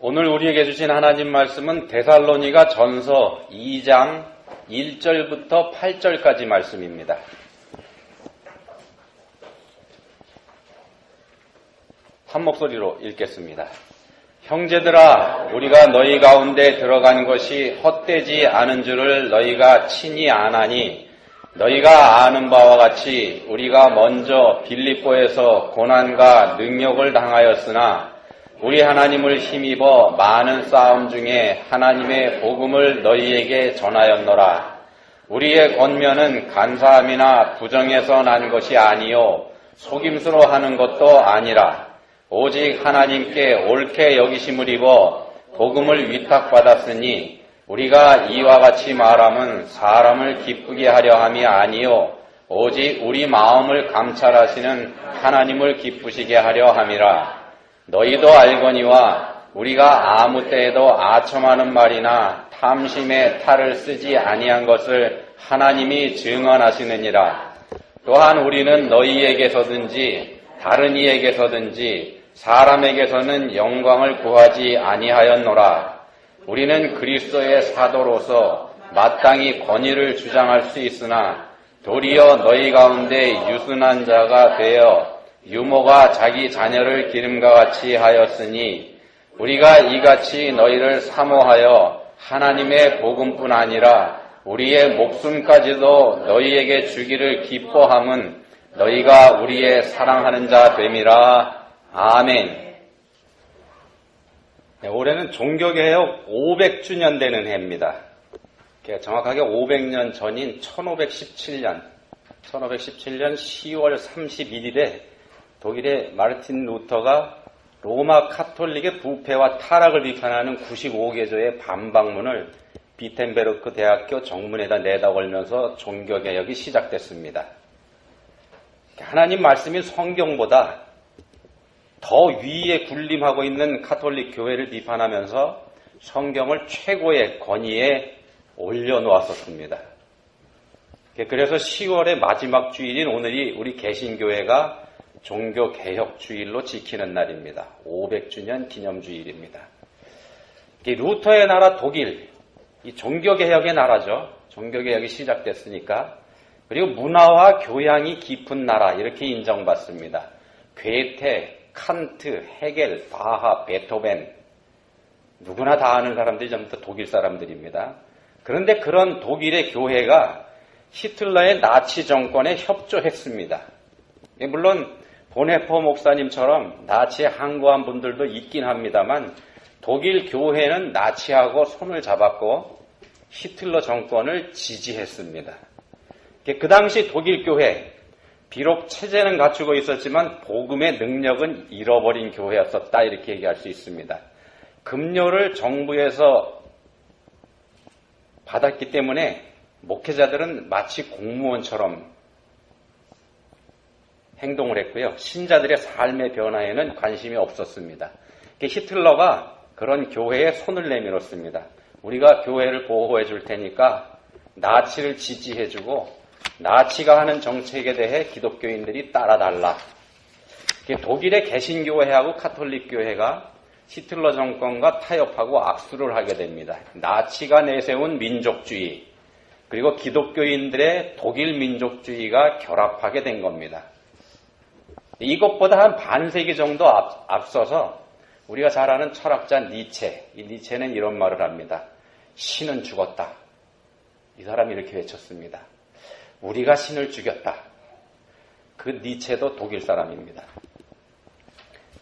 오늘 우리에게 주신 하나님 말씀은 데살로니가 전서 2장 1절부터 8절까지 말씀입니다. 한 목소리로 읽겠습니다. 형제들아, 우리가 너희 가운데 들어간 것이 헛되지 않은 줄을 너희가 친히 아나니, 너희가 아는 바와 같이 우리가 먼저 빌립보에서 고난과 능력을 당하였으나 우리 하나님을 힘입어 많은 싸움 중에 하나님의 복음을 너희에게 전하였노라. 우리의 권면은 간사함이나 부정에서 난 것이 아니요 속임수로 하는 것도 아니라 오직 하나님께 옳게 여기심을 입어 복음을 위탁받았으니 우리가 이와 같이 말함은 사람을 기쁘게 하려 함이 아니요 오직 우리 마음을 감찰하시는 하나님을 기쁘시게 하려 함이라. 너희도 알거니와 우리가 아무 때에도 아첨하는 말이나 탐심의 탈을 쓰지 아니한 것을 하나님이 증언하시느니라. 또한 우리는 너희에게서든지 다른 이에게서든지 사람에게서는 영광을 구하지 아니하였노라. 우리는 그리스도의 사도로서 마땅히 권위를 주장할 수 있으나 도리어 너희 가운데 유순한 자가 되어 유모가 자기 자녀를 기름과 같이 하였으니 우리가 이같이 너희를 사모하여 하나님의 복음뿐 아니라 우리의 목숨까지도 너희에게 주기를 기뻐함은 너희가 우리의 사랑하는 자 됨이라. 아멘. 네, 올해는 종교개혁 500주년 되는 해입니다. 정확하게 500년 전인 1517년 10월 31일에 독일의 마르틴 루터가 로마 카톨릭의 부패와 타락을 비판하는 95개조의 반박문을 비텐베르크 대학교 정문에다 내다 걸면서 종교개혁이 시작됐습니다. 하나님 말씀인 성경보다 더 위에 군림하고 있는 카톨릭 교회를 비판하면서 성경을 최고의 권위에 올려놓았었습니다. 그래서 10월의 마지막 주일인 오늘이 우리 개신교회가 종교개혁주일로 지키는 날입니다. 500주년 기념주일입니다. 루터의 나라 독일, 이 종교개혁의 나라죠. 종교개혁이 시작됐으니까. 그리고 문화와 교양이 깊은 나라 이렇게 인정받습니다. 괴테, 칸트, 헤겔, 바하, 베토벤 누구나 다 아는 사람들이 전부 다 독일 사람들입니다. 그런데 그런 독일의 교회가 히틀러의 나치 정권에 협조했습니다. 물론 보네퍼 목사님처럼 나치에 항거한 분들도 있긴 합니다만 독일 교회는 나치하고 손을 잡았고 히틀러 정권을 지지했습니다. 그 당시 독일 교회, 비록 체제는 갖추고 있었지만 복음의 능력은 잃어버린 교회였었다 이렇게 얘기할 수 있습니다. 급료를 정부에서 받았기 때문에 목회자들은 마치 공무원처럼 행동을 했고요. 신자들의 삶의 변화에는 관심이 없었습니다. 히틀러가 그런 교회에 손을 내밀었습니다. 우리가 교회를 보호해 줄 테니까 나치를 지지해주고 나치가 하는 정책에 대해 기독교인들이 따라달라. 독일의 개신교회하고 카톨릭 교회가 히틀러 정권과 타협하고 악수를 하게 됩니다. 나치가 내세운 민족주의 그리고 기독교인들의 독일 민족주의가 결합하게 된 겁니다. 이것보다 한 반세기 정도 앞서서 우리가 잘 아는 철학자 니체, 이 니체는 이런 말을 합니다. 신은 죽었다. 이 사람이 이렇게 외쳤습니다. 우리가 신을 죽였다. 그 니체도 독일 사람입니다.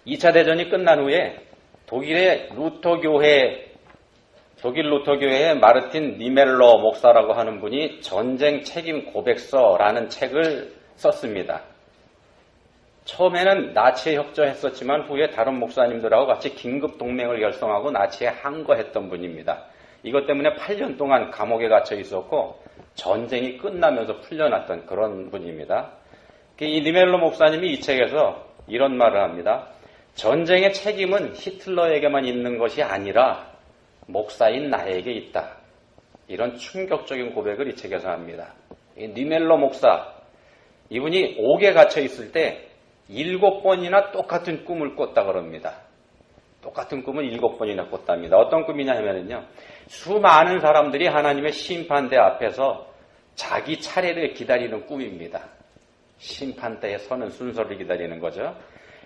2차 대전이 끝난 후에 독일 루터교회의 마르틴 니멜러 목사라고 하는 분이 전쟁 책임 고백서라는 책을 썼습니다. 처음에는 나치에 협조했었지만 후에 다른 목사님들하고 같이 긴급 동맹을 결성하고 나치에 항거했던 분입니다. 이것 때문에 8년 동안 감옥에 갇혀 있었고 전쟁이 끝나면서 풀려났던 그런 분입니다. 이 니멜로 목사님이 이 책에서 이런 말을 합니다. 전쟁의 책임은 히틀러에게만 있는 것이 아니라 목사인 나에게 있다. 이런 충격적인 고백을 이 책에서 합니다. 이 니멜로 목사, 이분이 옥에 갇혀 있을 때 7번이나 똑같은 꿈을 꿨다 그럽니다. 똑같은 꿈을 7번이나 꿨답니다. 어떤 꿈이냐 하면요. 수많은 사람들이 하나님의 심판대 앞에서 자기 차례를 기다리는 꿈입니다. 심판대에 서는 순서를 기다리는 거죠.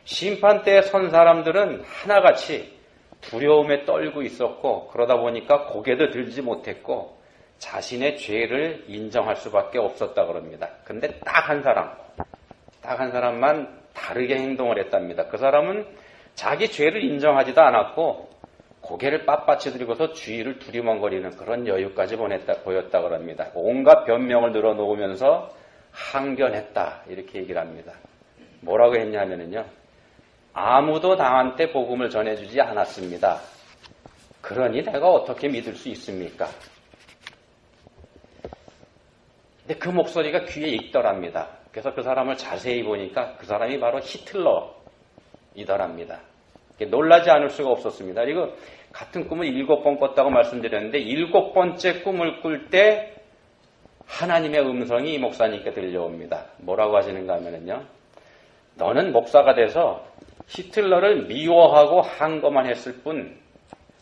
심판대에 선 사람들은 하나같이 두려움에 떨고 있었고 그러다 보니까 고개도 들지 못했고 자신의 죄를 인정할 수밖에 없었다 그럽니다. 근데 딱 한 사람만 다르게 행동을 했답니다. 그 사람은 자기 죄를 인정하지도 않았고 고개를 빳빳이 들고서 주위를 두리멍거리는 그런 여유까지 보였다 그럽니다. 온갖 변명을 늘어놓으면서 항변했다 이렇게 얘기를 합니다. 뭐라고 했냐면요. 아무도 나한테 복음을 전해주지 않았습니다. 그러니 내가 어떻게 믿을 수 있습니까? 근데 그 목소리가 귀에 익더랍니다. 그래서 그 사람을 자세히 보니까 그 사람이 바로 히틀러이더랍니다. 놀라지 않을 수가 없었습니다. 이거 같은 꿈을 7번 꿨다고 말씀드렸는데 7번째 꿈을 꿀 때 하나님의 음성이 이 목사님께 들려옵니다. 뭐라고 하시는가 하면요. 너는 목사가 돼서 히틀러를 미워하고 한 것만 했을 뿐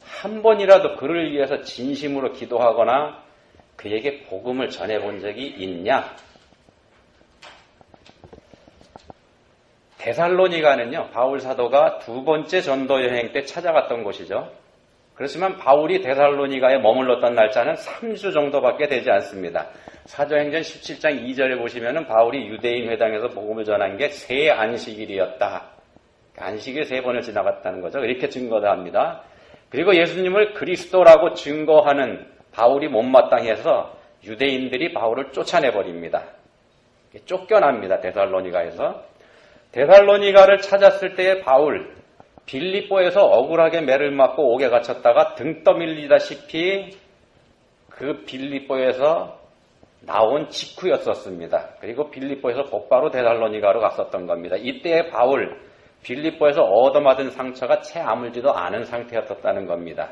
한 번이라도 그를 위해서 진심으로 기도하거나 그에게 복음을 전해본 적이 있냐? 데살로니가는요, 바울 사도가 2번째 전도 여행 때 찾아갔던 곳이죠. 그렇지만 바울이 데살로니가에 머물렀던 날짜는 3주 정도밖에 되지 않습니다. 사도행전 17장 2절에 보시면은 바울이 유대인 회당에서 복음을 전한 게 새 안식일이었다. 안식일 3번을 지나갔다는 거죠. 이렇게 증거를 합니다. 그리고 예수님을 그리스도라고 증거하는 바울이 못마땅해서 유대인들이 바울을 쫓아내버립니다. 쫓겨납니다. 데살로니가에서. 데살로니가를 찾았을 때의 바울, 빌립보에서 억울하게 매를 맞고 옥에 갇혔다가 등 떠밀리다시피 그 빌립보에서 나온 직후였었습니다. 그리고 빌립보에서 곧바로 데살로니가로 갔었던 겁니다. 이때의 바울, 빌립보에서 얻어맞은 상처가 채 아물지도 않은 상태였었다는 겁니다.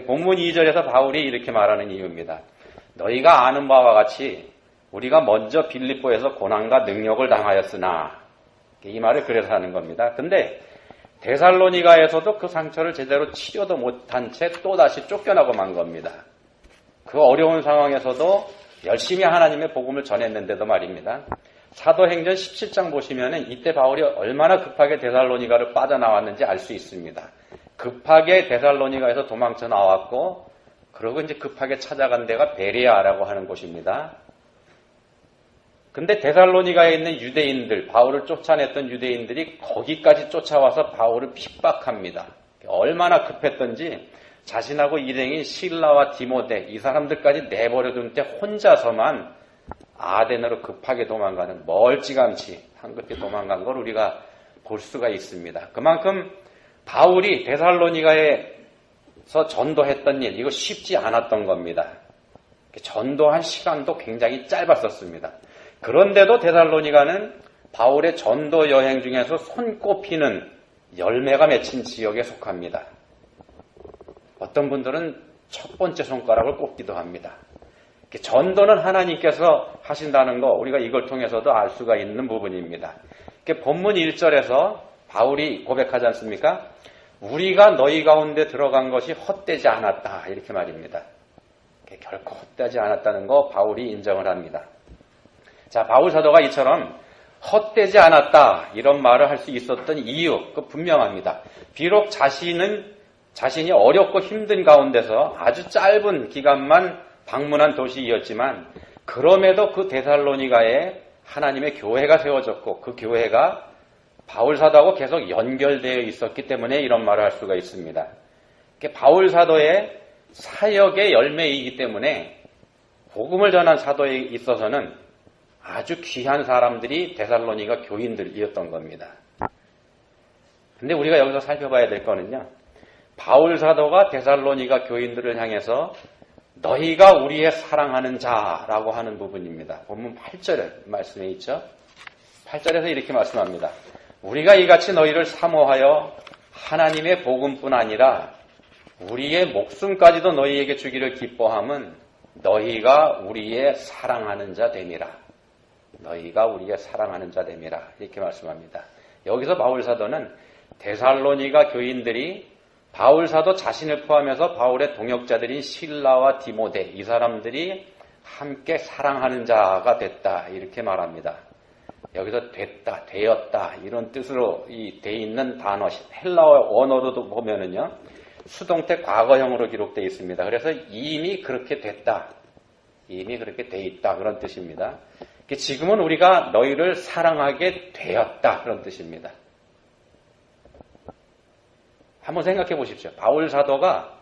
본문 2절에서 바울이 이렇게 말하는 이유입니다. 너희가 아는 바와 같이 우리가 먼저 빌립보에서 고난과 능력을 당하였으나 이 말을 그래서 하는 겁니다. 근데 데살로니가에서도 그 상처를 제대로 치료도 못한 채 또다시 쫓겨나고 만 겁니다. 그 어려운 상황에서도 열심히 하나님의 복음을 전했는데도 말입니다. 사도행전 17장 보시면은 이때 바울이 얼마나 급하게 데살로니가를 빠져나왔는지 알 수 있습니다. 급하게 데살로니가에서 도망쳐 나왔고 그러고 이제 급하게 찾아간 데가 베레아라고 하는 곳입니다. 근데 데살로니가에 있는 유대인들, 바울을 쫓아냈던 유대인들이 거기까지 쫓아와서 바울을 핍박합니다. 얼마나 급했던지 자신하고 일행인 실라와 디모데 이 사람들까지 내버려둔 때 혼자서만 아덴으로 급하게 도망가는 멀찌감치 황급히 도망간 걸 우리가 볼 수가 있습니다. 그만큼 바울이 데살로니가에서 전도했던 일, 이거 쉽지 않았던 겁니다. 전도한 시간도 굉장히 짧았었습니다. 그런데도 데살로니가는 바울의 전도 여행 중에서 손꼽히는 열매가 맺힌 지역에 속합니다. 어떤 분들은 첫 번째 손가락을 꼽기도 합니다. 전도는 하나님께서 하신다는 거 우리가 이걸 통해서도 알 수가 있는 부분입니다. 본문 1절에서 바울이 고백하지 않습니까? 우리가 너희 가운데 들어간 것이 헛되지 않았다 이렇게 말입니다. 결코 헛되지 않았다는 거 바울이 인정을 합니다. 자, 바울 사도가 이처럼 헛되지 않았다 이런 말을 할 수 있었던 이유 그 분명합니다. 비록 자신이 어렵고 힘든 가운데서 아주 짧은 기간만 방문한 도시였지만 그럼에도 그 데살로니가에 하나님의 교회가 세워졌고 그 교회가 바울 사도하고 계속 연결되어 있었기 때문에 이런 말을 할 수가 있습니다. 바울 사도의 사역의 열매이기 때문에 복음을 전한 사도에 있어서는 아주 귀한 사람들이 데살로니가 교인들이었던 겁니다. 근데 우리가 여기서 살펴봐야 될 거는요. 바울 사도가 데살로니가 교인들을 향해서 너희가 우리의 사랑하는 자라고 하는 부분입니다. 본문 8절에 말씀에 있죠. 8절에서 이렇게 말씀합니다. 우리가 이같이 너희를 사모하여 하나님의 복음뿐 아니라 우리의 목숨까지도 너희에게 주기를 기뻐함은 너희가 우리의 사랑하는 자 됨이라. 너희가 우리의 사랑하는 자 됨이라. 이렇게 말씀합니다. 여기서 바울 사도는 데살로니가 교인들이 바울 사도 자신을 포함해서 바울의 동역자들인 실라와 디모데 이 사람들이 함께 사랑하는 자가 됐다 이렇게 말합니다. 여기서 됐다, 되었다 이런 뜻으로 돼 있는 단어 헬라어 원어로도 보면은요 수동태 과거형으로 기록되어 있습니다. 그래서 이미 그렇게 됐다, 이미 그렇게 돼 있다 그런 뜻입니다. 지금은 우리가 너희를 사랑하게 되었다 그런 뜻입니다. 한번 생각해 보십시오. 바울 사도가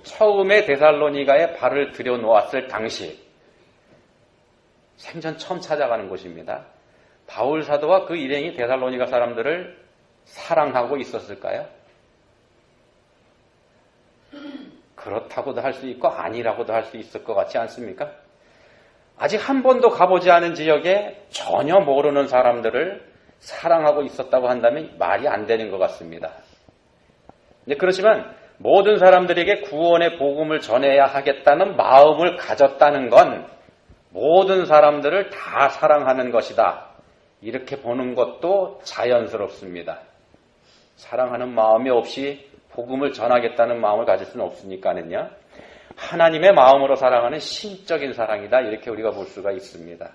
처음에 데살로니가에 발을 들여놓았을 당시 생전 처음 찾아가는 곳입니다. 바울 사도와 그 일행이 데살로니가 사람들을 사랑하고 있었을까요? 그렇다고도 할 수 있고 아니라고도 할 수 있을 것 같지 않습니까? 아직 한 번도 가보지 않은 지역에 전혀 모르는 사람들을 사랑하고 있었다고 한다면 말이 안 되는 것 같습니다. 그렇지만 모든 사람들에게 구원의 복음을 전해야 하겠다는 마음을 가졌다는 건 모든 사람들을 다 사랑하는 것이다. 이렇게 보는 것도 자연스럽습니다. 사랑하는 마음이 없이 복음을 전하겠다는 마음을 가질 수는 없으니까는요. 하나님의 마음으로 사랑하는 신적인 사랑이다. 이렇게 우리가 볼 수가 있습니다.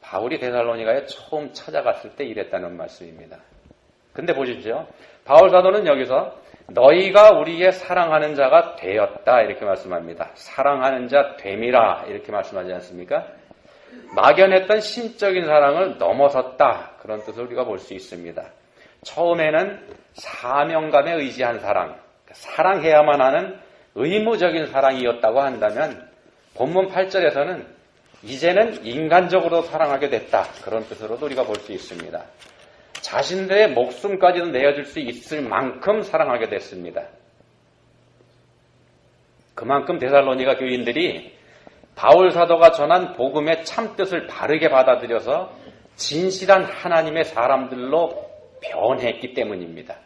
바울이 데살로니가에 처음 찾아갔을 때 이랬다는 말씀입니다. 근데 보십시오. 바울 사도는 여기서 너희가 우리의 사랑하는 자가 되었다 이렇게 말씀합니다. 사랑하는 자 됨이라 이렇게 말씀하지 않습니까? 막연했던 신적인 사랑을 넘어섰다 그런 뜻을 우리가 볼 수 있습니다. 처음에는 사명감에 의지한 사랑, 사랑해야만 하는 의무적인 사랑이었다고 한다면 본문 8절에서는 이제는 인간적으로 사랑하게 됐다 그런 뜻으로도 우리가 볼 수 있습니다. 자신들의 목숨까지도 내어줄 수 있을 만큼 사랑하게 됐습니다. 그만큼 데살로니가 교인들이 바울 사도가 전한 복음의 참뜻을 바르게 받아들여서 진실한 하나님의 사람들로 변했기 때문입니다.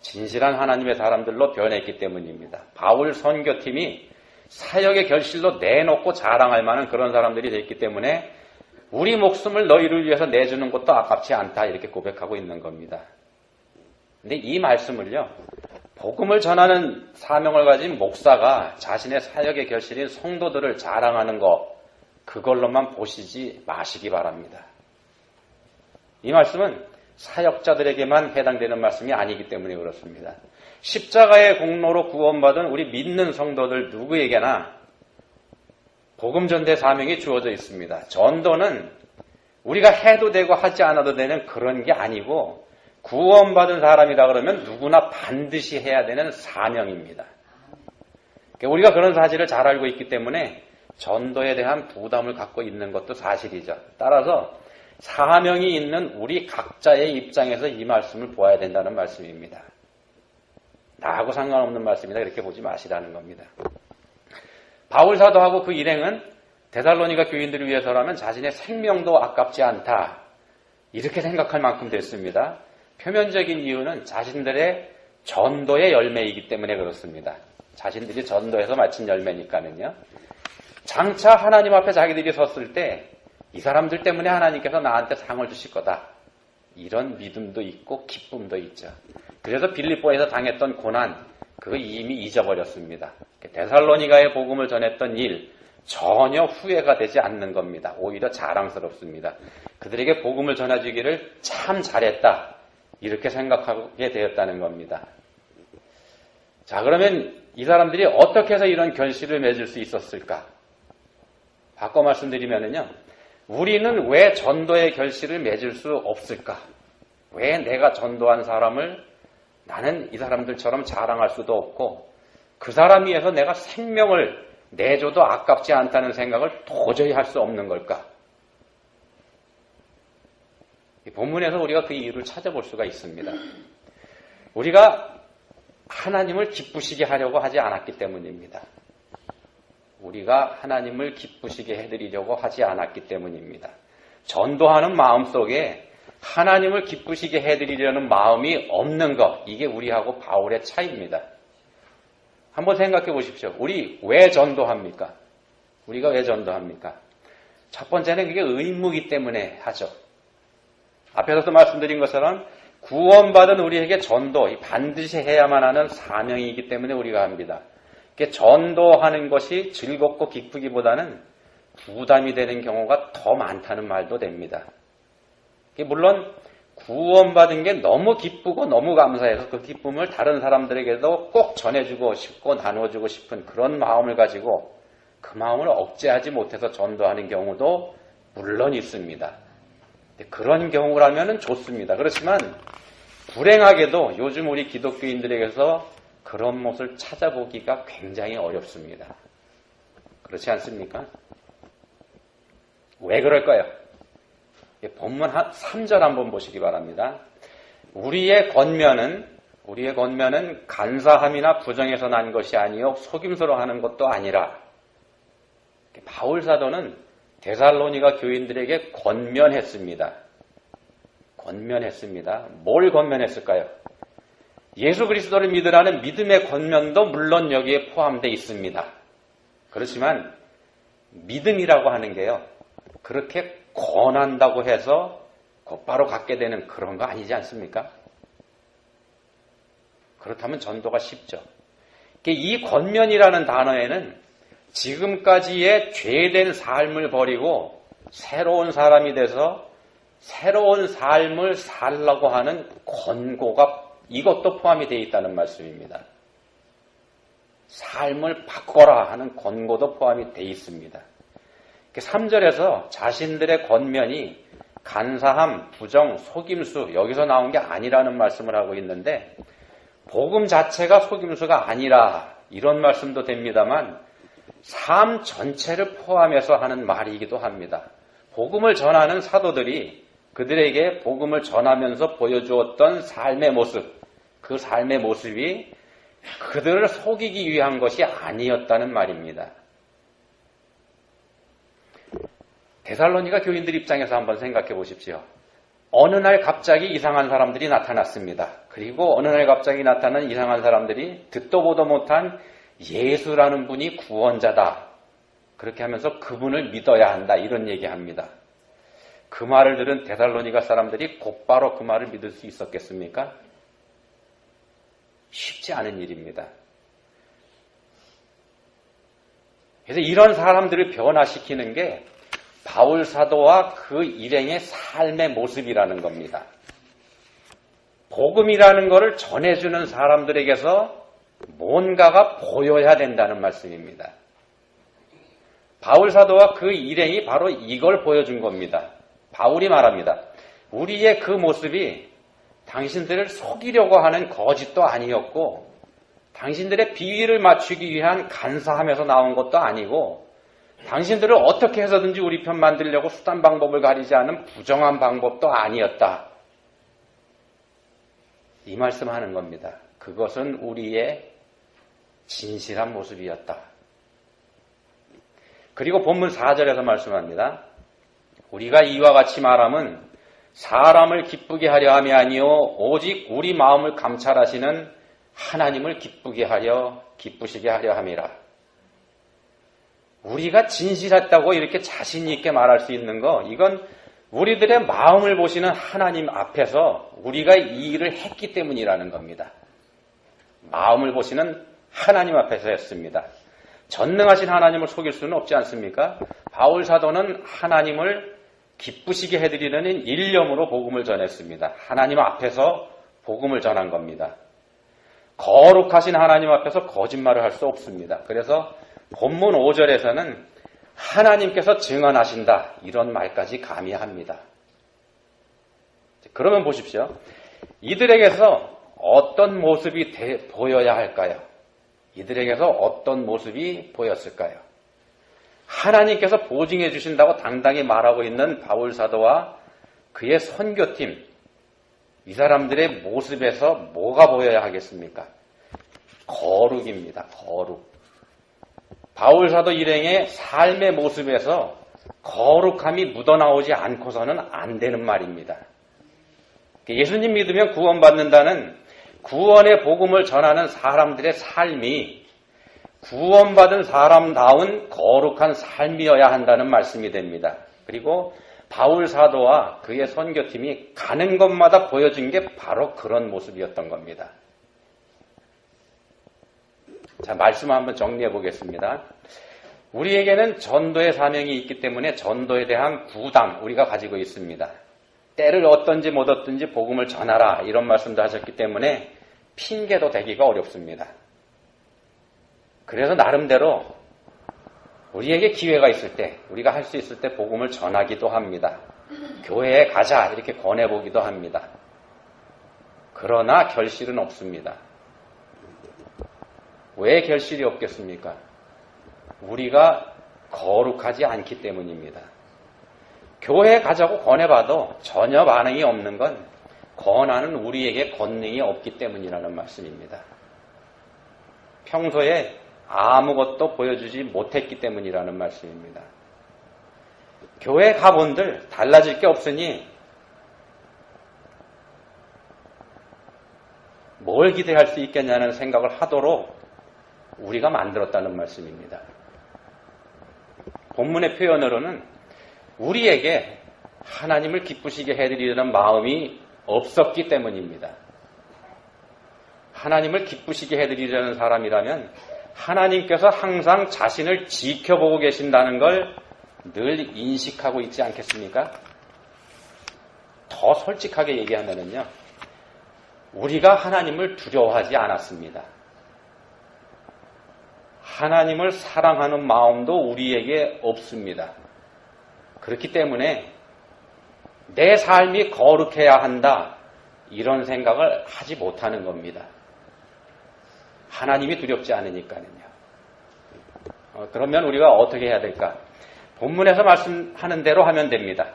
진실한 하나님의 사람들로 변했기 때문입니다. 바울 선교팀이 사역의 결실로 내놓고 자랑할 만한 그런 사람들이 됐기 때문에 우리 목숨을 너희를 위해서 내주는 것도 아깝지 않다 이렇게 고백하고 있는 겁니다. 근데 이 말씀을요. 복음을 전하는 사명을 가진 목사가 자신의 사역의 결실인 성도들을 자랑하는 것 그걸로만 보시지 마시기 바랍니다. 이 말씀은 사역자들에게만 해당되는 말씀이 아니기 때문에 그렇습니다. 십자가의 공로로 구원받은 우리 믿는 성도들 누구에게나 복음 전대 사명이 주어져 있습니다. 전도는 우리가 해도 되고 하지 않아도 되는 그런 게 아니고 구원받은 사람이다 그러면 누구나 반드시 해야 되는 사명입니다. 우리가 그런 사실을 잘 알고 있기 때문에 전도에 대한 부담을 갖고 있는 것도 사실이죠. 따라서 사명이 있는 우리 각자의 입장에서 이 말씀을 보아야 된다는 말씀입니다. 나하고 상관없는 말씀이다 이렇게 보지 마시라는 겁니다. 바울 사도하고 그 일행은 데살로니가 교인들을 위해서라면 자신의 생명도 아깝지 않다 이렇게 생각할 만큼 됐습니다. 표면적인 이유는 자신들의 전도의 열매이기 때문에 그렇습니다. 자신들이 전도해서 마친 열매니까는요. 장차 하나님 앞에 자기들이 섰을 때 이 사람들 때문에 하나님께서 나한테 상을 주실 거다. 이런 믿음도 있고 기쁨도 있죠. 그래서 빌립보에서 당했던 고난 그거 이미 잊어버렸습니다. 데살로니가의 복음을 전했던 일 전혀 후회가 되지 않는 겁니다. 오히려 자랑스럽습니다. 그들에게 복음을 전해주기를 참 잘했다. 이렇게 생각하게 되었다는 겁니다. 자, 그러면 이 사람들이 어떻게 해서 이런 결실을 맺을 수 있었을까? 바꿔 말씀드리면요. 우리는 왜 전도의 결실을 맺을 수 없을까? 왜 내가 전도한 사람을 나는 이 사람들처럼 자랑할 수도 없고 그 사람 위해서 내가 생명을 내줘도 아깝지 않다는 생각을 도저히 할 수 없는 걸까? 이 본문에서 우리가 그 이유를 찾아볼 수가 있습니다. 우리가 하나님을 기쁘시게 하려고 하지 않았기 때문입니다. 우리가 하나님을 기쁘시게 해드리려고 하지 않았기 때문입니다. 전도하는 마음 속에 하나님을 기쁘시게 해드리려는 마음이 없는 것, 이게 우리하고 바울의 차이입니다. 한번 생각해 보십시오. 우리 왜 전도합니까? 우리가 왜 전도합니까? 첫 번째는 그게 의무이기 때문에 하죠. 앞에서도 말씀드린 것처럼 구원받은 우리에게 전도 반드시 해야만 하는 사명이기 때문에 우리가 합니다. 전도하는 것이 즐겁고 기쁘기보다는 부담이 되는 경우가 더 많다는 말도 됩니다. 물론 구원받은 게 너무 기쁘고 너무 감사해서 그 기쁨을 다른 사람들에게도 꼭 전해주고 싶고 나눠주고 싶은 그런 마음을 가지고 그 마음을 억제하지 못해서 전도하는 경우도 물론 있습니다. 그런 경우라면 좋습니다. 그렇지만 불행하게도 요즘 우리 기독교인들에게서 그런 모습을 찾아보기가 굉장히 어렵습니다. 그렇지 않습니까? 왜 그럴까요? 본문 3절 한번 보시기 바랍니다. 우리의 권면은 간사함이나 부정에서 난 것이 아니요 속임수로 하는 것도 아니라. 바울 사도는 데살로니가 교인들에게 권면했습니다. 뭘 권면했을까요? 예수 그리스도를 믿으라는 믿음의 권면도 물론 여기에 포함되어 있습니다. 그렇지만 믿음이라고 하는 게요, 그렇게 권한다고 해서 곧바로 갖게 되는 그런 거 아니지 않습니까? 그렇다면 전도가 쉽죠. 이 권면이라는 단어에는 지금까지의 죄된 삶을 버리고 새로운 사람이 돼서 새로운 삶을 살라고 하는 권고가 이것도 포함이 되어 있다는 말씀입니다. 삶을 바꿔라 하는 권고도 포함이 되어 있습니다. 3절에서 자신들의 권면이 간사함, 부정, 속임수 여기서 나온 게 아니라는 말씀을 하고 있는데 복음 자체가 속임수가 아니라 이런 말씀도 됩니다만 삶 전체를 포함해서 하는 말이기도 합니다. 복음을 전하는 사도들이 그들에게 복음을 전하면서 보여주었던 삶의 모습, 그 삶의 모습이 그들을 속이기 위한 것이 아니었다는 말입니다. 데살로니가 교인들 입장에서 한번 생각해 보십시오. 어느 날 갑자기 이상한 사람들이 나타났습니다. 그리고 어느 날 갑자기 나타난 이상한 사람들이 듣도 보도 못한 예수라는 분이 구원자다. 그렇게 하면서 그분을 믿어야 한다. 이런 얘기합니다. 그 말을 들은 데살로니가 사람들이 곧바로 그 말을 믿을 수 있었겠습니까? 쉽지 않은 일입니다. 그래서 이런 사람들을 변화시키는 게 바울 사도와 그 일행의 삶의 모습이라는 겁니다. 복음이라는 것을 전해주는 사람들에게서 뭔가가 보여야 된다는 말씀입니다. 바울 사도와 그 일행이 바로 이걸 보여준 겁니다. 바울이 말합니다. 우리의 그 모습이 당신들을 속이려고 하는 거짓도 아니었고 당신들의 비위를 맞추기 위한 간사함에서 나온 것도 아니고 당신들을 어떻게 해서든지 우리 편 만들려고 수단 방법을 가리지 않은 부정한 방법도 아니었다. 이 말씀하는 겁니다. 그것은 우리의 진실한 모습이었다. 그리고 본문 4절에서 말씀합니다. 우리가 이와 같이 말함은 사람을 기쁘게 하려 함이 아니요 오직 우리 마음을 감찰하시는 하나님을 기쁘시게 하려 함이라. 우리가 진실했다고 이렇게 자신 있게 말할 수 있는 거, 이건 우리들의 마음을 보시는 하나님 앞에서 우리가 이 일을 했기 때문이라는 겁니다. 마음을 보시는 하나님 앞에서 했습니다. 전능하신 하나님을 속일 수는 없지 않습니까? 바울 사도는 하나님을 기쁘시게 해드리는 일념으로 복음을 전했습니다. 하나님 앞에서 복음을 전한 겁니다. 거룩하신 하나님 앞에서 거짓말을 할 수 없습니다. 그래서 본문 5절에서는 하나님께서 증언하신다 이런 말까지 가미합니다. 그러면 보십시오. 이들에게서 어떤 모습이 보여야 할까요? 이들에게서 어떤 모습이 보였을까요? 하나님께서 보증해 주신다고 당당히 말하고 있는 바울 사도와 그의 선교팀, 이 사람들의 모습에서 뭐가 보여야 하겠습니까? 거룩입니다. 거룩. 바울 사도 일행의 삶의 모습에서 거룩함이 묻어나오지 않고서는 안 되는 말입니다. 예수님 믿으면 구원받는다는 구원의 복음을 전하는 사람들의 삶이 구원받은 사람다운 거룩한 삶이어야 한다는 말씀이 됩니다. 그리고 바울 사도와 그의 선교팀이 가는 곳마다 보여준 게 바로 그런 모습이었던 겁니다. 자, 말씀 한번 정리해 보겠습니다. 우리에게는 전도의 사명이 있기 때문에 전도에 대한 부담 우리가 가지고 있습니다. 때를 얻든지 못 얻든지 복음을 전하라 이런 말씀도 하셨기 때문에 핑계도 대기가 어렵습니다. 그래서 나름대로 우리에게 기회가 있을 때 우리가 할 수 있을 때 복음을 전하기도 합니다. 교회에 가자 이렇게 권해보기도 합니다. 그러나 결실은 없습니다. 왜 결실이 없겠습니까? 우리가 거룩하지 않기 때문입니다. 교회에 가자고 권해봐도 전혀 반응이 없는 건 권하는 우리에게 권능이 없기 때문이라는 말씀입니다. 평소에 아무것도 보여주지 못했기 때문이라는 말씀입니다. 교회 가본들 달라질 게 없으니 뭘 기대할 수 있겠냐는 생각을 하도록 우리가 만들었다는 말씀입니다. 본문의 표현으로는 우리에게 하나님을 기쁘시게 해드리려는 마음이 없었기 때문입니다. 하나님을 기쁘시게 해드리려는 사람이라면 하나님께서 항상 자신을 지켜보고 계신다는 걸 늘 인식하고 있지 않겠습니까? 더 솔직하게 얘기하면요, 우리가 하나님을 두려워하지 않았습니다. 하나님을 사랑하는 마음도 우리에게 없습니다. 그렇기 때문에 내 삶이 거룩해야 한다 이런 생각을 하지 못하는 겁니다. 하나님이 두렵지 않으니까요. 그러면 우리가 어떻게 해야 될까? 본문에서 말씀하는 대로 하면 됩니다.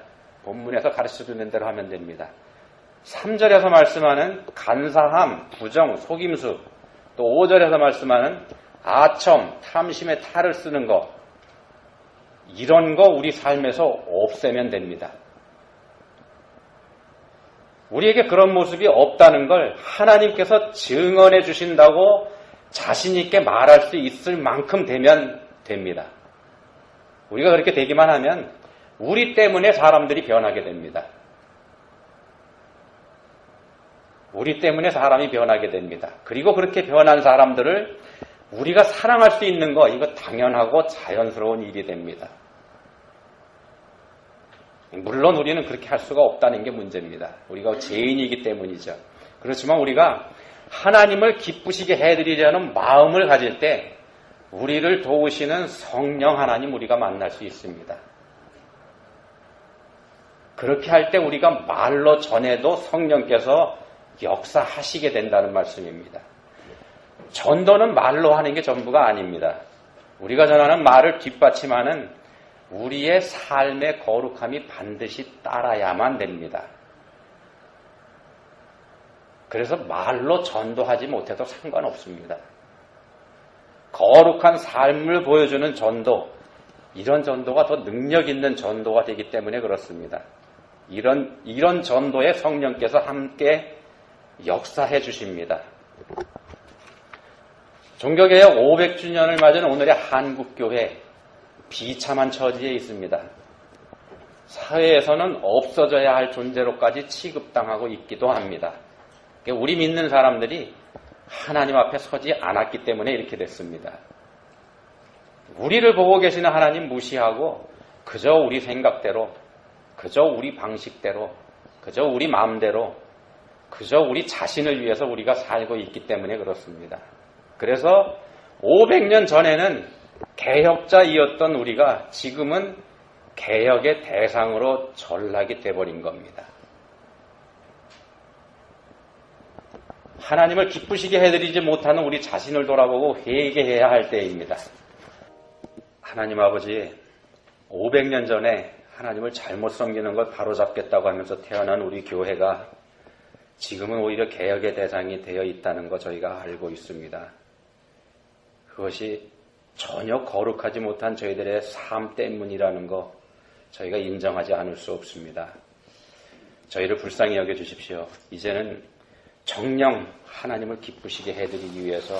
본문에서 가르쳐주는 대로 하면 됩니다. 3절에서 말씀하는 간사함, 부정, 속임수, 또 5절에서 말씀하는 아첨, 탐심의 탈을 쓰는 것, 이런 거 우리 삶에서 없애면 됩니다. 우리에게 그런 모습이 없다는 걸 하나님께서 증언해 주신다고 자신 있게 말할 수 있을 만큼 되면 됩니다. 우리가 그렇게 되기만 하면 우리 때문에 사람들이 변하게 됩니다. 우리 때문에 사람이 변하게 됩니다. 그리고 그렇게 변한 사람들을 우리가 사랑할 수 있는 거, 이거 당연하고 자연스러운 일이 됩니다. 물론 우리는 그렇게 할 수가 없다는 게 문제입니다. 우리가 죄인이기 때문이죠. 그렇지만 우리가 하나님을 기쁘시게 해드리려는 마음을 가질 때 우리를 도우시는 성령 하나님 우리가 만날 수 있습니다. 그렇게 할 때 우리가 말로 전해도 성령께서 역사하시게 된다는 말씀입니다. 전도는 말로 하는 게 전부가 아닙니다. 우리가 전하는 말을 뒷받침하는 우리의 삶의 거룩함이 반드시 따라야만 됩니다. 그래서 말로 전도하지 못해도 상관없습니다. 거룩한 삶을 보여주는 전도, 이런 전도가 더 능력 있는 전도가 되기 때문에 그렇습니다. 이런 전도에 성령께서 함께 역사해 주십니다. 종교개혁 500주년을 맞은 오늘의 한국교회, 비참한 처지에 있습니다. 사회에서는 없어져야 할 존재로까지 취급당하고 있기도 합니다. 우리 믿는 사람들이 하나님 앞에 서지 않았기 때문에 이렇게 됐습니다. 우리를 보고 계시는 하나님 무시하고 그저 우리 생각대로, 그저 우리 방식대로, 그저 우리 마음대로, 그저 우리 자신을 위해서 우리가 살고 있기 때문에 그렇습니다. 그래서 500년 전에는 개혁자이었던 우리가 지금은 개혁의 대상으로 전락이 돼버린 겁니다. 하나님을 기쁘시게 해드리지 못하는 우리 자신을 돌아보고 회개해야 할 때입니다. 하나님 아버지, 500년 전에 하나님을 잘못 섬기는 걸 바로잡겠다고 하면서 태어난 우리 교회가 지금은 오히려 개혁의 대상이 되어 있다는 거 저희가 알고 있습니다. 그것이 전혀 거룩하지 못한 저희들의 삶 때문이라는 거 저희가 인정하지 않을 수 없습니다. 저희를 불쌍히 여겨주십시오. 이제는 정녕 하나님을 기쁘시게 해드리기 위해서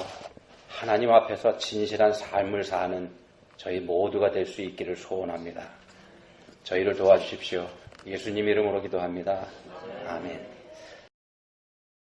하나님 앞에서 진실한 삶을 사는 저희 모두가 될 수 있기를 소원합니다. 저희를 도와주십시오. 예수님 이름으로 기도합니다. 아멘.